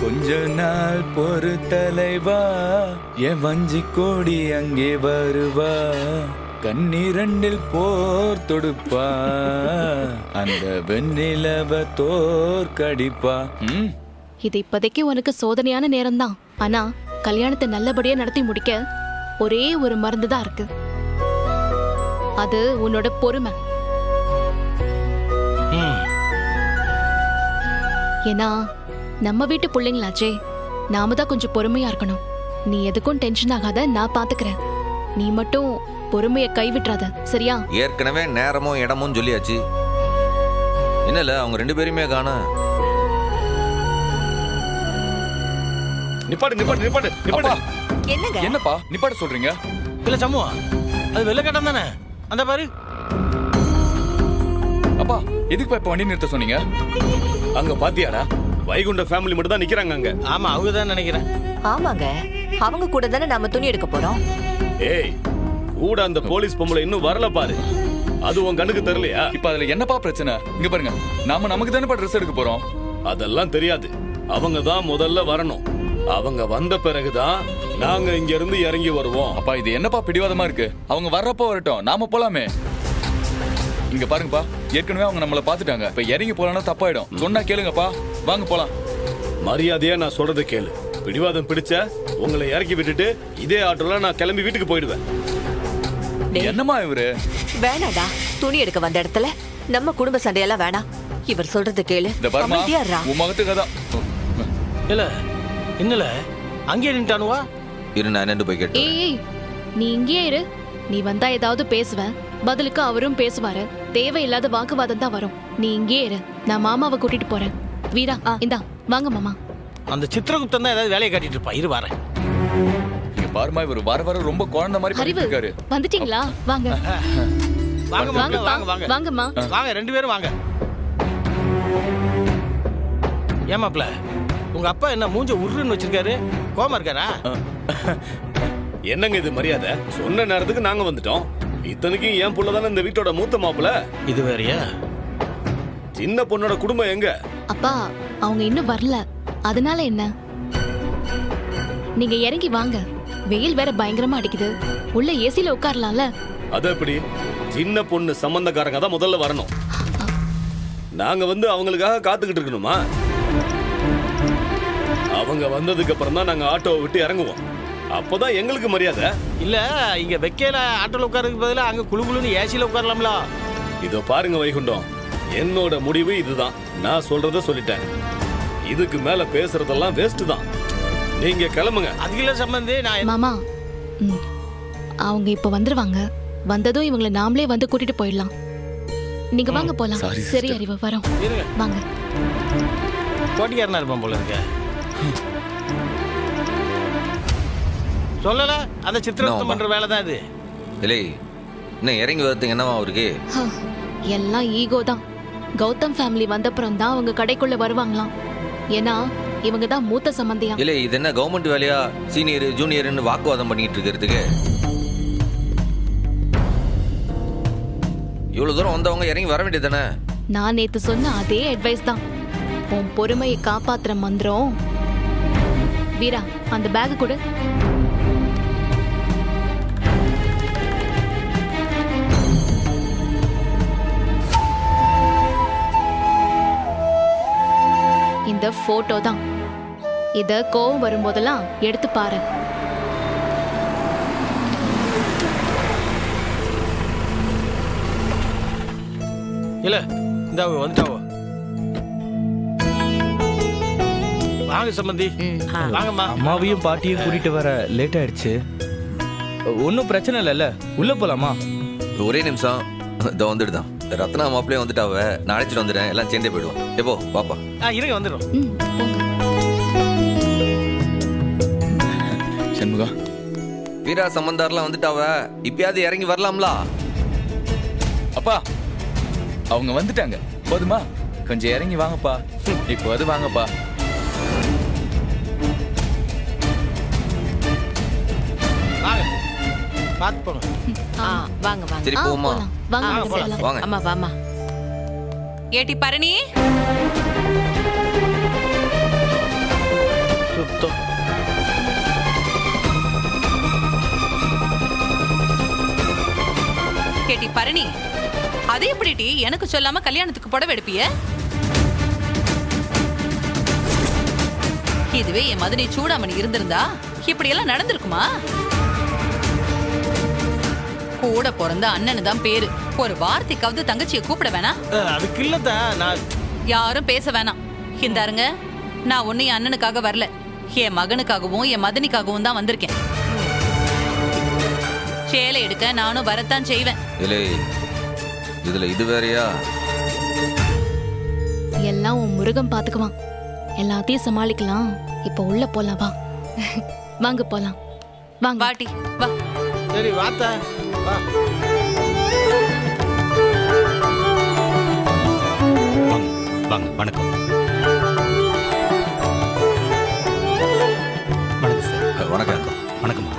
கொஞ்ச நாள் பொறு தலைவா, என் வஞ்சி கோடி அங்கே வருவா, கண்ணீரண்டில் போர் தொடுப்பா, அந்த வெண்ணிலவ தோற்கடிப்பா. இது இப்போதைக்கு உனக்கு சோதனையான நேரம்தான். ஆனா கல்யாணத்தை நல்லபடியா நடத்தி முடிக்க ஒரே ஒரு மருந்து தான் இருக்கு. அது உன்னோட பொறுமை. ஏன்னா நம்ம வீட்டு பிள்ளைங்களாச்சே, நாம தான் கொஞ்சம் பொறுமையா இருக்கணும். நீ எதுக்கும் டென்ஷன் ஆகாத, நான் பாத்துக்கிறேன். நீ மட்டும் பொறுமையை கைவிட்டுறாத, சரியா? ஏற்கனவே நேரமும் இடமும் சொல்லியாச்சு. என்னல அவங்க 2 பேருமே காண. நிப்பாடு நிப்பாடு நிப்பாடு நிப்பாடு. என்னங்க? என்னப்பா நிப்பாடு சொல்றீங்க? இல்ல சம்மு, அது வெள்ளை கட்டம் தானே, அந்த பாரு. அப்பா எதுக்கு இப்ப வண்டி நிறுத்த சொன்னீங்க? அங்க பாத்தியாடா, வைகுண்ட ஃபேமிலி மட்டும் தான் நிக்கிறாங்க அங்க. ஆமா, அவங்க தான் நினைக்கிறேன். ஆமாங்க, அவங்க கூட தானே நாம துணி எடுக்க போறோம். ஏய், கூட அந்த போலீஸ் பொம்பளை இன்னும் வரல பாரு. அது உன் கண்ணுக்கு தெரியலையா? இப்ப அதுல என்னப்பா பிரச்சனை? இங்க பாருங்க, நாம நமக்கு தானே ட்ரெஸ் எடுக்க போறோம். அதெல்லாம் தெரியாது. அவங்க தான் முதல்ல வரணும். அவங்க வந்த பிறகுதான் நாங்க இங்க இருந்து இறங்கி வருவோம். அப்பா இது என்னப்பா பிடிவாதமா இருக்கு? அவங்க வர்றப்போ வரட்டும், நாம போலாமே. இங்க பாருங்கப்பா, ஏற்கனவே அவங்க நம்மள பாத்துட்டாங்க. இப்ப இறங்கி போலாம்னா தப்பாயிடும். சொன்னா கேளுங்கப்பா, வாங்க போலாம். மரியாதையா நான் சொல்றதை கேளு. பிடிவாதம் பிடிச்ச உங்களை இறக்கி விட்டுட்டு இதே ஆட்டோல நான் கிளம்பி வீட்டுக்கு போயிடுவேன். என்னம்மா இவரு? வேணாடா, துணி எடுக்க வந்த இடத்துல நம்ம குடும்ப சண்டையெல்லாம் வேணாம். இவர் சொல்றது கேளு. இந்த பாருமா, அமைதியா இருடா. உன் முகத்துக்கு தான். இல்ல என்னல அங்கே நின்ட்டானுவா? இரு, நான் என்னன்னு போய் கேட்டேன். ஏய், நீ இங்கே இரு. நீ வந்தா ஏதாவது பேசுவேன், பதிலுக்கு அவரும் பேசுவாரு. தேவையில்லாத வாக்குவாதம் தான் வரும். நீ இங்கே இரு, நான் மாமாவை கூட்டிட்டு போறேன். வீரா, இந்தா வாங்க மாமா. அந்த சித்திரகுப்தன் தான் ஏதாவது வேலையை காட்டிட்டு இருப்பா. இரு வரேன். இங்க பாருமா, இவர் வர வர ரொம்ப குழந்தை மாதிரி பண்ணிட்டு இருக்காரு. வந்துட்டீங்களா? வாங்க வாங்க வாங்க வாங்க வாங்க வாங்கம்மா. வாங்க 2 பேரும் வாங்க. ஏமாப்ல, உங்க அப்பா என்ன மூஞ்ச உருன்னு வச்சிருக்காரு? கோமா இருக்காரா? என்னங்க இது மரியாதை? சொன்ன நேரத்துக்கு நாங்க வந்துட்டோம். இத்தனைக்கும் என் புள்ள தானே இந்த வீட்டோட மூத்த மாப்பிள்ள. இது வேறயா? சின்ன பொண்ணோட குடும்பம் எங்க? அப்பா அவங்க இன்னும் வரல, அதனால என்ன? நீங்க இறங்கி வாங்க. வெயில் வேற பயங்கரமா அடிக்குது. உள்ள ஏசில உட்காரலாம்ல. அது எப்படி? சின்ன பொண்ணு சம்பந்தக்காரங்க தான் முதல்ல வரணும். நாங்க வந்து அவங்களுக்காக காத்துக்கிட்டு இருக்கணுமா? அவங்க வந்ததுக்கு அப்புறம் தான் நாங்க ஆட்டோவை விட்டு இறங்குவோம். அப்பதான் எங்களுக்கு மரியாதை. இல்ல, இங்க வெக்கையில ஆட்டோல உட்காருக்கு பதிலா அங்க குளுகுளுன்னு ஏசில உட்காரலாம்ல. இதோ பாருங்க வைகுண்டம், என்னோட முடிவு இதுதான். நான் சொல்றத சொல்லிட்டேன். இதுக்கு மேல பேசுறதெல்லாம் வேஸ்ட் தான். நீங்க கிளம்புங்க. அதுக்குள்ள சம்பந்தி நான் மாமா, அவங்க இப்ப வந்துருவாங்க. வந்ததும் இவங்களை நாமளே வந்து கூட்டிட்டு போயிடலாம். நீங்க வாங்க போலாம். Sorry, சரி sister. அறிவு, வரோம். இருங்க. வாங்க. போட்டிக்காரனா இருப்பான் போல இருக்க. சொல்லல, அந்த சித்திரகுப்தம் பண்ற வேலை தான் இது. இல்லை, இன்னும் இறங்கி வரதுக்கு என்னவா அவருக்கு? எல்லாம் ஈகோ தான். கௌதம் ஃபேமிலி வந்தப்புறம் தான் அவங்க கடைக்குள்ள வருவாங்களாம். ஏன்னா இவங்க தான் மூத்த சம்பந்தியா. இல்லை, இது என்ன கவர்மெண்ட் வேலையா? சீனியர் ஜூனியர்னு வாக்குவாதம் பண்ணிட்டு இருக்கிறதுக்கு இவ்வளவு தூரம் வந்தவங்க இறங்கி வர வேண்டியது தானே? நான் நேத்து சொன்ன அதே அட்வைஸ் தான். உன் பொறுமையை காப்பாத்துற மந்திரம். வீரா, அந்த பேக் கொடு. இந்த போட்டோ தான். இத கோவம் வரும்போதெல்லாம் எடுத்து பாரு. இல்ல, இந்த வந்துட்டாவோ. வாங்க சம்பந்தி, வாங்கம்மா. அம்மாவையும் பாட்டியும் கூட்டிட்டு வர லேட் ஆயிடுச்சு. ஒன்றும் பிரச்சனை இல்லைல்ல, உள்ள போலாமா? ஒரே நிமிஷம், இதோ வந்துடுதான். ரத்னா மாப்பிள்ளையே வந்துட்டாவ. நான் அழைச்சிட்டு வந்துடுறேன், எல்லாம் சேர்ந்தே போயிடுவோம். எப்போ பாப்பா? இருங்க, வந்துடும். போங்க. சண்முகா, வீரா சம்பந்தாரெல்லாம் வந்துட்டாவ. இப்பயாவது இறங்கி வரலாம்ல? அப்பா அவங்க வந்துட்டாங்க. போதுமா? கொஞ்சம் இறங்கி வாங்கப்பா. இப்போ அது வாங்கப்பா. வாங்க, பார்த்து போங்க. வாங்க வாங்க. சரி போமா. வாங்க போலாம். போலாம். வாங்க. அம்மா வாமா. ஏட்டி பரணி, பரணி, அது எப்படிடி எனக்கு சொல்லாம கல்யாணத்துக்கு புடவை எடுப்பிய? இதுவே என் மதனி சூடாமணி இருந்திருந்தா இப்படி எல்லாம் நடந்திருக்குமா? கூட பிறந்த அண்ணனு தான் பேரு. ஒரு வார்த்தைக்காவது தங்கச்சியை கூப்பிட வேணாம்? அதுக்கு இல்லதா, நான் யாரும் பேச வேணாம். இந்தாருங்க, நான் ஒன்னும் என் அண்ணனுக்காக வரல, என் மகனுக்காகவும் என் மதனிக்காகவும் தான் வந்திருக்கேன். சேலை எடுக்க நானும் வரத்தான் செய்வேன். இல்லை இதுல இது வேறயா? எல்லாம் உன் முருகன் பாத்துக்குவான். எல்லாத்தையும் சமாளிக்கலாம். இப்ப உள்ள போலாம் வா. வாங்க போலாம். வாங்க. வாட்டி வா. சரி வாத்தா வா. வாங்க, வணக்கம். வணக்கம் சார். வணக்கம். வணக்கம்மா.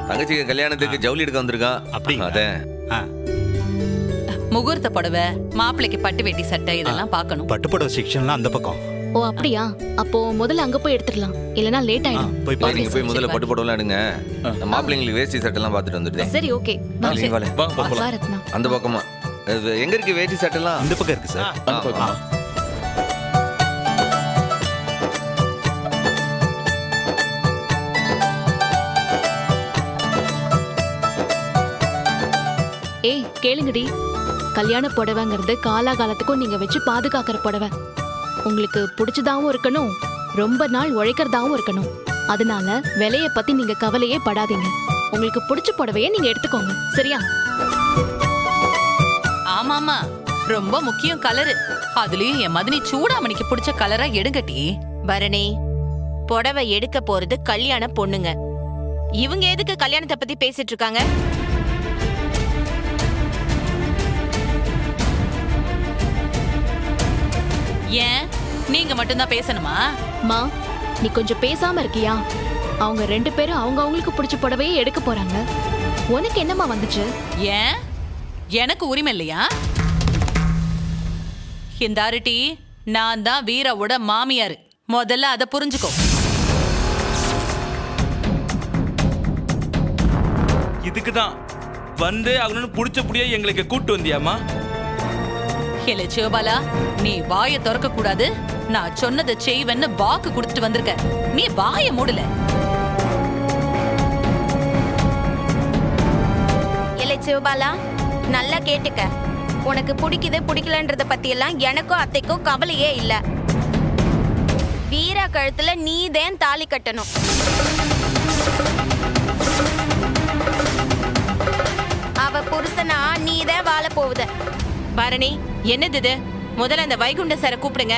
தங்கச்சிக்கு கல்யாணத்துக்கு ஜவுளி எடுக்க வந்திருக்கான். அப்படிங்களா? அதே. ஆ, முகூர்த்த புடவை, மாப்பிள்ளைக்கு பட்டு வேட்டி சட்டை இதெல்லாம் பார்க்கணும். பட்டுப்புடவை செக்ஷன்லாம் அந்த பக்கம். ஓ அப்படியா? அப்போ முதல்ல அங்க போய் எடுத்துடலாம், இல்லனா லேட் ஆயிடும். போய் இல்லை, நீங்க போய் முதல்ல பட்டு போடலாம் எடுங்க. மாப்பிள்ளைங்களுக்கு வேஷ்டி சட்டெல்லாம் பார்த்துட்டு வந்துட்டேன். சரி ஓகே. நீங்க வாங்க. வா ரத்னா. அந்த பக்கமா எங்க இருக்கு வேஷ்டி சட்டெல்லாம்? இந்த பக்கம் இருக்கு சார். அந்த பக்கமா? ஏய் கேளுங்கடி, கல்யாண புடவைங்கிறது காலாகாலத்துக்கும் நீங்க வச்சு பாதுகாக்கிற புடவை. உங்களுக்கு பிடிச்சதாவும் இருக்கணும், ரொம்ப நாள் உழைக்கிறதாவும் இருக்கணும். அதனால விலைய பத்தி நீங்க கவலையே படாதீங்க. உங்களுக்கு பிடிச்ச புடவையே நீங்க எடுத்துக்கோங்க, சரியா? ஆமாமா, ரொம்ப முக்கியம் கலரு. அதுலயும் என் மதனி சூடாமணிக்கு பிடிச்ச கலரா எடுங்கட்டி. பரணி, புடவை எடுக்க போறது கல்யாண பொண்ணுங்க. இவங்க எதுக்கு கல்யாணத்தை பத்தி பேசிட்டு இருக்காங்க? ஏன் நீங்க மட்டும்தான் பேசணுமா? மா, நீ கொஞ்சம் பேசாம இருக்கியா? அவங்க ரெண்டு பேரும் அவங்க அவங்களுக்கு பிடிச்ச புடவையே எடுக்க போறாங்க. உனக்கு என்னமா வந்துச்சு? ஏன் எனக்கு உரிமை இல்லையா? இந்த அருட்டி, நான் தான் வீராவோட மாமியாரு. முதல்ல அதை புரிஞ்சுக்கோ. இதுக்குதான் வந்து அவனு புடிச்ச புடிய எங்களுக்கு கூட்டு வந்தியாமா? இல்ல சிவபாலா, நீ வாயை திறக்க கூடாது. நான் சொன்னதை செய்வேன்னு வாக்கு கொடுத்துட்டு வந்திருக்க. நீ வாயை மூடல. இல்லை சிவபாலா, நல்லா கேட்டுக்க. உனக்கு பிடிக்குது பிடிக்கலன்றத பத்தி எல்லாம் எனக்கும் அத்தைக்கும் கவலையே இல்ல. வீரா கழுத்துல நீதான் தாலி கட்டணும். அவ புருஷனா நீதான் வாழ போகுத. பரணி, என்னது இது? முதல்ல அந்த வைகுண்ட சாரை கூப்பிடுங்க.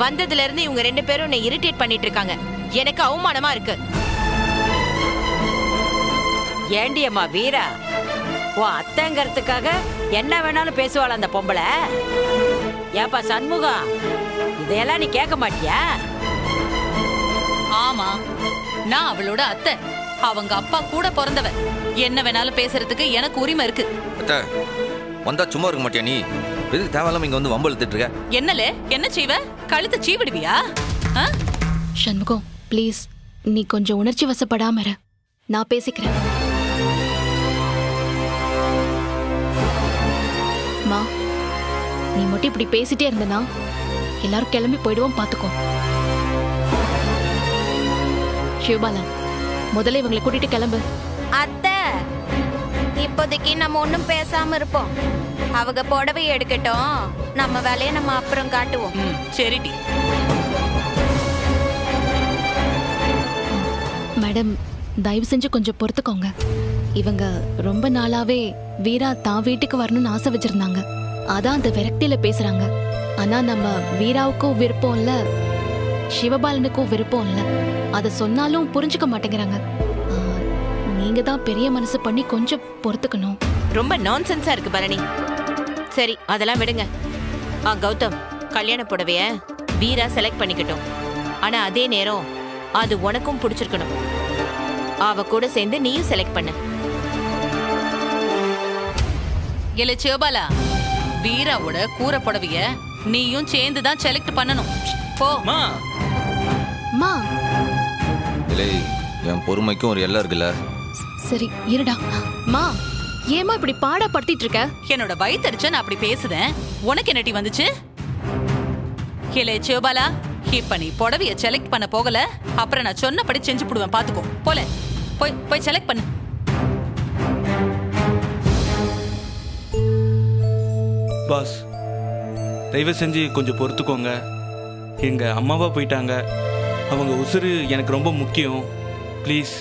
வந்ததுல இருந்து இவங்க ரெண்டு பேரும் என்னை இரிட்டேட் பண்ணிட்டு இருக்காங்க. எனக்கு அவமானமா இருக்கு. ஏண்டியம்மா வீரா, உன் அத்தைங்கிறதுக்காக என்ன வேணாலும் பேசுவாள் அந்த பொம்பளை. ஏப்பா சண்முகம், இதையெல்லாம் நீ கேட்க மாட்டியா? ஆமா, நான் அவளோட அத்தை. அவங்க அப்பா கூட பிறந்தவ. என்ன வேணாலும் பேசுறதுக்கு எனக்கு உரிமை இருக்கு. அத்தை, வந்தா சும்மா இருக்க மாட்டியா நீ? எதுக்கு தேவையில்லாம இங்க வந்து வம்பு இழுத்துட்டு இருக்க? என்னலே, என்ன செய்வ? கழுத்தை சீவிடுவியா? சண்முகம் ப்ளீஸ், நீ கொஞ்சம் உணர்ச்சி வசப்படாம இரு. நான் பேசிக்கிறேன். மா, நீ மட்டும் இப்படி பேசிட்டே இருந்தனா எல்லாரும் கிளம்பி போயிடுவோம், பாத்துக்கோ. சிவபாலா, முதல்ல இவங்களை கூட்டிட்டு கிளம்பு. அத்தை, இப்போதைக்கு நம்ம ஒன்னும் பேசாம இருப்போம். அவங்க புடவை எடுக்கட்டும், நம்ம வேலையை நம்ம அப்புறம் காட்டுவோம். சரிடி. மேடம், தயவு செஞ்சு கொஞ்சம் பொறுத்துக்கோங்க. இவங்க ரொம்ப நாளாவே வீரா தான் வீட்டுக்கு வரணும்னு ஆசை வச்சிருந்தாங்க. அதான் அந்த விரக்தியில பேசுறாங்க. ஆனா நம்ம வீராவுக்கும் விருப்பம் இல்ல, சிவபாலனுக்கும் விருப்பம் இல்ல. அதை சொன்னாலும் புரிஞ்சுக்க மாட்டேங்கிறாங்க. நீங்க தான் பெரிய மனசு பண்ணி கொஞ்சம் பொறுத்துக்கணும். ரொம்ப நான்சென்ஸா இருக்கு பரணி. சரி, அதெல்லாம் விடுங்க. கௌதம், கல்யாண புடவைய வீரா செலக்ட் பண்ணிக்கட்டும். ஆனா அதே நேரம் அது உனக்கும் பிடிச்சிருக்கணும். அவ கூட சேர்ந்து நீயும் செலக்ட் பண்ணு. இல்ல சிவபாலா, வீராவோட கூரை புடவைய நீயும் சேர்ந்து தான் செலக்ட் பண்ணணும். போ. இல்லை, என் பொறுமைக்கும் ஒரு எல்லை இருக்குல்ல. சரி இருடா. மா, ஏமா இப்படி பாடா படுத்திட்டு இருக்க? என்னோட வயித்தடிச்ச நான் அப்படி பேசுதேன், உனக்கு என்னடி வந்துச்சு? கேளே சிவபாலா, இப்ப நீ புடவைய செலக்ட் பண்ண போகல, அப்புறம் நான் சொன்னபடி செஞ்சு போடுவேன், பாத்துக்கோ. போல போய் போய் செலக்ட் பண்ணு. பாஸ், தயவு செஞ்சு கொஞ்சம் பொறுத்துக்கோங்க. எங்க அம்மாவா போயிட்டாங்க, அவங்க உசுறு எனக்கு ரொம்ப முக்கியம். ப்ளீஸ்.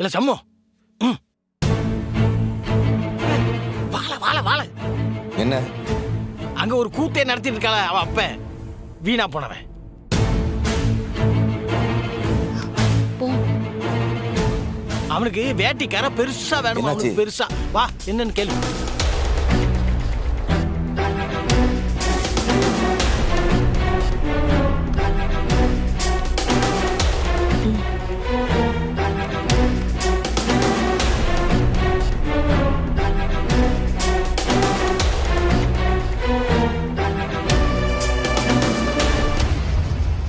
இல்ல சம்மு, வாழ வாழ வாழ. என்ன? அங்க ஒரு கூத்தே நடத்திட்டு இருக்காள அவ அப்ப, வீணா போனவன். போ. அவனுக்கு வேட்டிக்கார பெருசா வேணும், அவனுக்கு பெருசா. வா, என்னன்னு கேளு.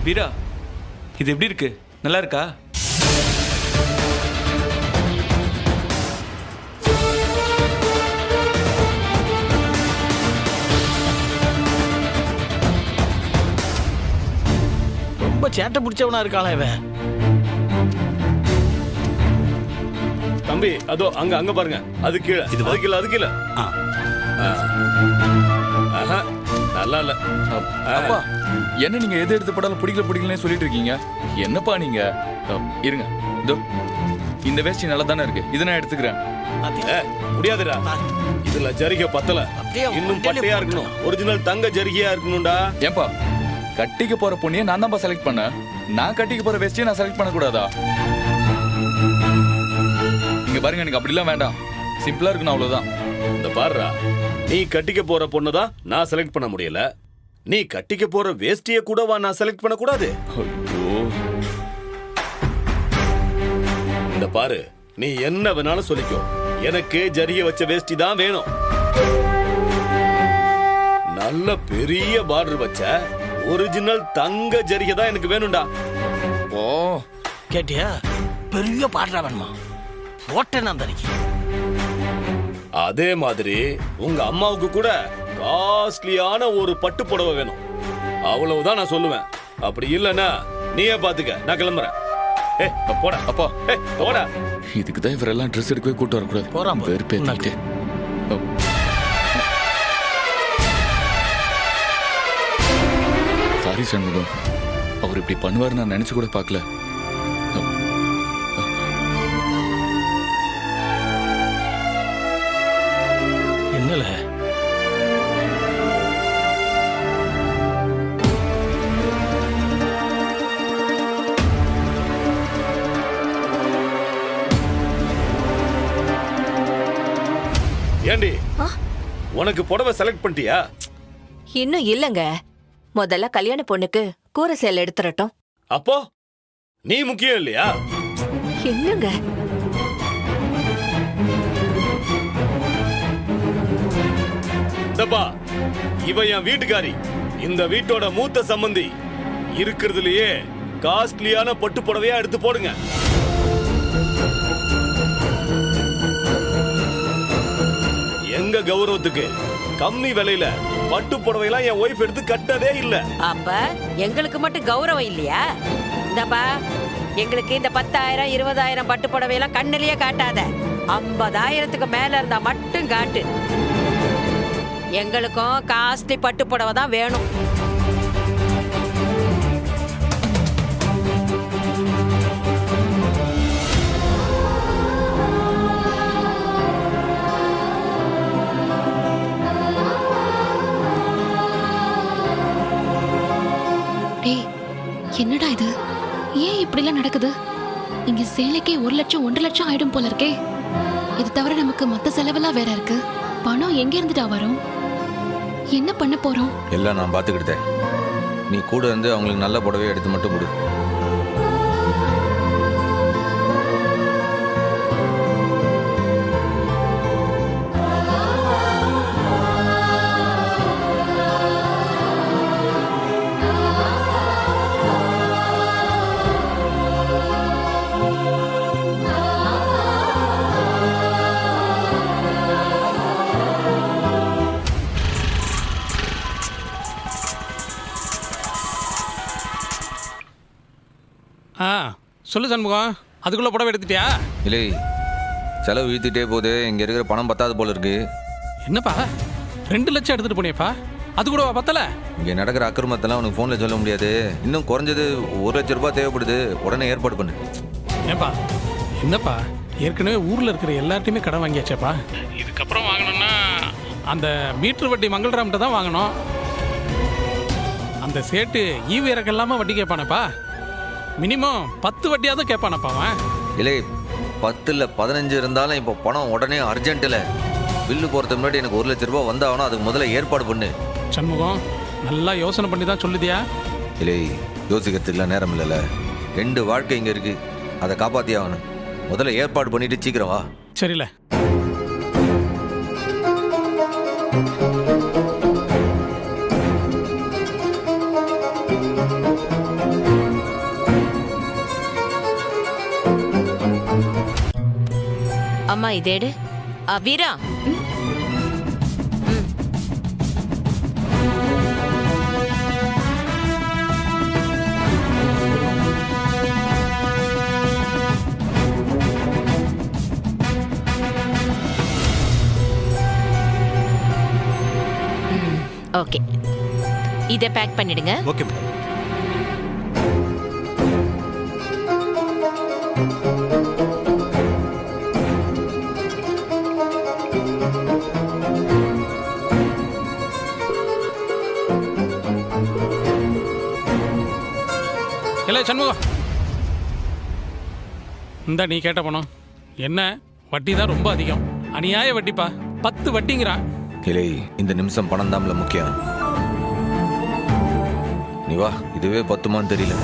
வீரா, இது எப்படி இருக்கு? நல்லா இருக்கா? ரொம்ப சேட்டை பிடிச்சவனா இருக்காளா இவன். தம்பி, அதோ அங்க அங்க பாருங்க, அது கீழே, அது கீழே, அது கீழே. ஆஹா, நல்லா இல்ல. அப்பா, என்ன நீங்க எது எடுத்து படாலும் பிடிக்கலன்னு சொல்லிட்டு இருக்கீங்க? என்னப்பா நீங்க? இருங்க, இதோ இந்த வேஷ்டி நல்லா தானே இருக்கு, இதை நான் எடுத்துக்கிறேன். முடியாதுடா, இதுல ஜரிகை பத்தல, இன்னும் பட்டையா இருக்கணும், ஒரிஜினல் தங்க ஜரிகையா இருக்கணும்டா. ஏன்பா, கட்டிக்க போற பொண்ணியை நான் தான்ப்பா செலக்ட் பண்ணேன், நான் கட்டிக்க போற வேஷ்டியை நான் செலக்ட் பண்ண கூடாதா? இங்க பாருங்க, எனக்கு அப்படிலாம் வேண்டாம், சிம்பிளா இருக்கணும், அவ்வளவுதான். இந்த பாருடா, நீ கட்டிக்க போற பொண்ணுதான் நான் செலக்ட் பண்ண முடியல, நீ கட்டிக்க போற வேஷ்டிய கூடவா நான் செலக்ட் பண்ண கூடாது? இந்த பாரு, நீ என்ன வேணாலும் சொல்லிக்கோ, எனக்கு ஜரிகை வச்ச வேஷ்டி தான் வேணும். நல்ல பெரிய பார்டர் வச்ச ஒரிஜினல் தங்க ஜரிகை தான் எனக்கு வேணும்டா. ஓ, கேட்டியா? பெரிய பாடுறா வேணுமா? போட்டேன் அந்த அன்னைக்கு. அதே மாதிரி உங்க அம்மாவுக்கு கூட காஸ்ட்லியான ஒரு பட்டு புடவை வேணும், அவ்வளவுதான் நான் சொல்லுவேன். அப்படி இல்லைன்னா நீயே பாத்துக்க, நான் கிளம்புறேன். போடா அப்பா, போடா. இதுக்குதான் இவரெல்லாம் ட்ரெஸ் எடுக்கவே கூட்டு வரக்கூடாது. போறான் பேர் பேத்திக்கிட்டு. சாரி சண்முகம், அவர் இப்படி பண்ணுவார் நான் நினைச்சு கூட பார்க்கல. என்னல ஏண்டி, உனக்கு புடவை செலக்ட் பண்ணிட்டியா? இன்னும் இல்லங்க, முதல்ல கல்யாண பொண்ணுக்கு கூரை சேலை எடுத்துறட்டும். அப்போ நீ முக்கியம் இல்லையா? என்னங்க டப்பா, இவ என் வீட்டுக்காரி, இந்த வீட்டோட மூத்த சம்பந்தி, இருக்கிறதுலயே காஸ்ட்லியான பட்டு புடவையா எடுத்து போடுங்க. எங்க கௌரவத்துக்கு கம்மி விலையில பட்டு புடவையெல்லாம் என் ஒய்ஃப் எடுத்து கட்டதே இல்ல. அப்ப எங்களுக்கு மட்டும் கௌரவம் இல்லையா? இந்தப்பா, எங்களுக்கு இந்த 10,000 20,000 பட்டு புடவையெல்லாம் கண்ணிலேயே காட்டாத. 50,000க்கு மேல இருந்தா மட்டும் காட்டு. எங்களுக்கும் காஸ்ட்லி பட்டு புடவை தான் வேணும். இப்படிலாம் நடக்குது? இங்க சேலைக்கே 1 லட்சம் 1.5 லட்சம் ஆயிடும் போல இருக்கே. இது தவிர நமக்கு மத்த செலவெல்லாம் வேற இருக்கு. பணம் எங்க இருந்துட்டா வரும்? என்ன பண்ண போறோம்? எல்லாம் நான் பார்த்துக்கிட்டேன். நீ கூட இருந்து அவங்களுக்கு நல்ல புடவை எடுத்து மட்டும் கொடு. சொல்லு சண்முகம், அதுக்குள்ள புடவை எடுத்துட்டியா? இல்லை, செலவு வீழ்த்திட்டே போகுது. இங்கே இருக்கிற பணம் பத்தாது போல இருக்கு. என்னப்பா 2 லட்சம் எடுத்துட்டு போனியப்பா, அது கூட பத்தல? இங்கே நடக்கிற அக்கிரமத்தெல்லாம் உனக்கு ஃபோனில் சொல்ல முடியாது. இன்னும் குறைஞ்சது 1 லட்ச ரூபாய் தேவைப்படுது. உடனே ஏற்பாடு பண்ணு. ஏப்பா என்னப்பா, ஏற்கனவே ஊரில் இருக்கிற எல்லார்ட்டையுமே கடன் வாங்கியாச்சேப்பா. இதுக்கப்புறம் வாங்கணும்னா அந்த மீட்டர் வட்டி மங்கள்ராம்கிட்ட தான் வாங்கணும். அந்த சேட்டு ஈவு இறக்க இல்லாமல் வட்டி கேட்பானப்பா. மினிமம் 10 வட்டியாவது கேட்பானப்பா அவன். இல்லை, 10 இல்லை 15 இருந்தாலும் இப்போ பணம் உடனே அர்ஜென்ட்டில். பில்லு போகிறதுக்கு முன்னாடி எனக்கு 1 லட்ச ரூபாய் வந்தாகணும். அதுக்கு முதல்ல ஏற்பாடு பண்ணு. சண்முகம், நல்லா யோசனை பண்ணி தான் சொல்லுதியா? இல்லை, யோசிக்கிறதுக்குலாம் நேரம் இல்லைல்ல. 2 வாழ்க்கை இங்கே இருக்கு, அதை காப்பாற்றி ஆகணும். முதல்ல ஏற்பாடு பண்ணிட்டு சீக்கிரம் வா. சரியில்ல. அம்மா இதேடு. வீரா, ஓகே, இதை பேக் பண்ணிடுங்க. Okay madam. இல்லை சண்முகம், இந்த நீ கேட்ட பணம் என்ன வட்டி தான் ரொம்ப அதிகம். அநியாய வட்டிப்பா, 10 வட்டிங்கிறான். இல்லை, இந்த நிமிஷம் பணம் தான்ல முக்கியம். நீ வா, இதுவே 10மான்னு தெரியல.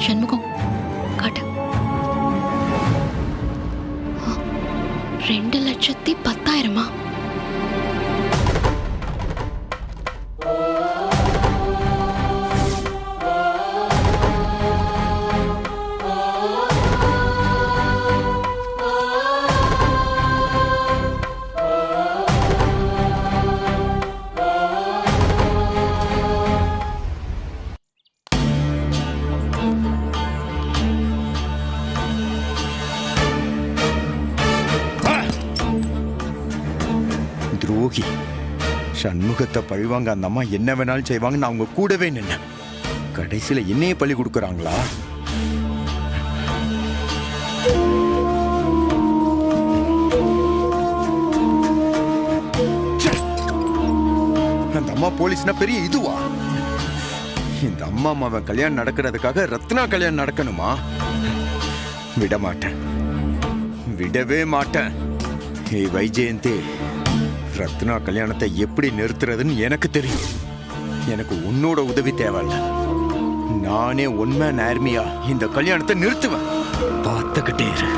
சண்முகம் காட்டு. 2,10,000 துரோகி. சண்முகத்தை பழிவாங்க அந்த அம்மா என்ன வேணாலும் செய்வாங்க. நான் அவங்க கூடவே நின்ன. கடைசியில என்னையே பழி கொடுக்குறாங்களா? அந்த அம்மா போலீஸ்னா பெரிய இதுவா? இந்த அம்மா அவன் கல்யாணம் நடக்கிறதுக்காக ரத்னா கல்யாணம் நடக்கணுமா? விட மாட்டேன், விடவே மாட்டேன். ஏய் வைஜெயந்தி, ரத்னா கல்யாணத்தை எப்படி நிறுத்துறதுன்னு எனக்கு தெரியும். எனக்கு உன்னோட உதவி தேவையில்ல. நானே உண்மை நேர்மையா இந்த கல்யாணத்தை நிறுத்துவேன். பார்த்துக்கிட்டே இரு.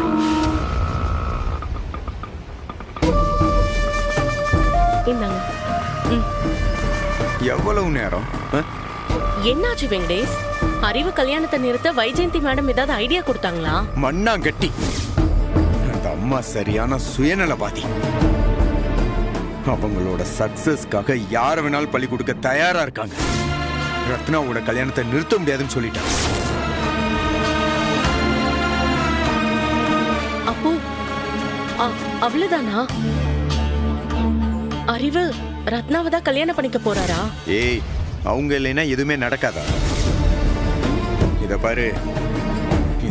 எவ்வளவு நேரம்? என்னாச்சு வெங்கடேஷ்? அறிவு கல்யாணத்தை நிறுத்த வைஜெயந்தி மேடம் ஏதாவது ஐடியா கொடுத்தாங்களா? மண்ணா கட்டி. அந்த அம்மா சரியான சுயநலவாதி. அவங்களோட சக்சஸ்க்காக யார வேணாலும் பழி கொடுக்க தயாரா இருக்காங்க. ரத்னாவோட கல்யாணத்தை நிறுத்த முடியாதுன்னு சொல்லிட்டாங்க. அப்போ அவ்வளவுதானா? அறிவு ரத்னாவை தான் கல்யாணம் பண்ணிக்க போறாரா? ஏய், அவங்க இல்லைன்னா எதுவுமே நடக்காதா? இத பாரு,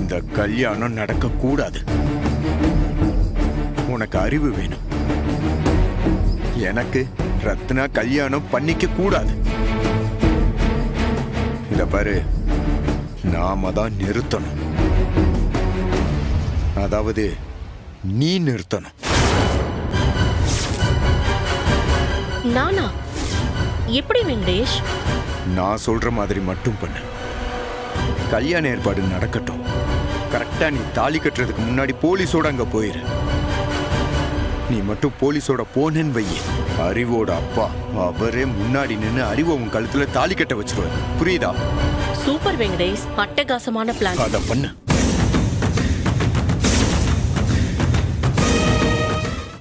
இந்த கல்யாணம் நடக்க கூடாது. உனக்கு அறிவு வேணும், எனக்கு ரத்னா கல்யாணம் பண்ணிக்க கூடாது. இத பாரு, நாம தான் நிறுத்தணும். அதாவது நீ நிறுத்தணும். நானா? எப்படி வெங்கடேஷ்? நான் சொல்ற மாதிரி மட்டும் பண்ணு. கல்யாண ஏற்பாடு நடக்கட்டும். கரெக்டா நீ தாலி கட்டுறதுக்கு முன்னாடி போலீஸோட அங்க போயிரு. நீ மட்டும் போலீஸோட போனேன்னு வையே, அறிவோட அப்பா அவரே முன்னாடி நின்று அறிவை உன் கழுத்துல தாலி கட்ட வச்சிருவாரு. புரியுதா? சூப்பர் வெங்கடேஷ், அட்டகாசமான பிளான். அத பண்ணு.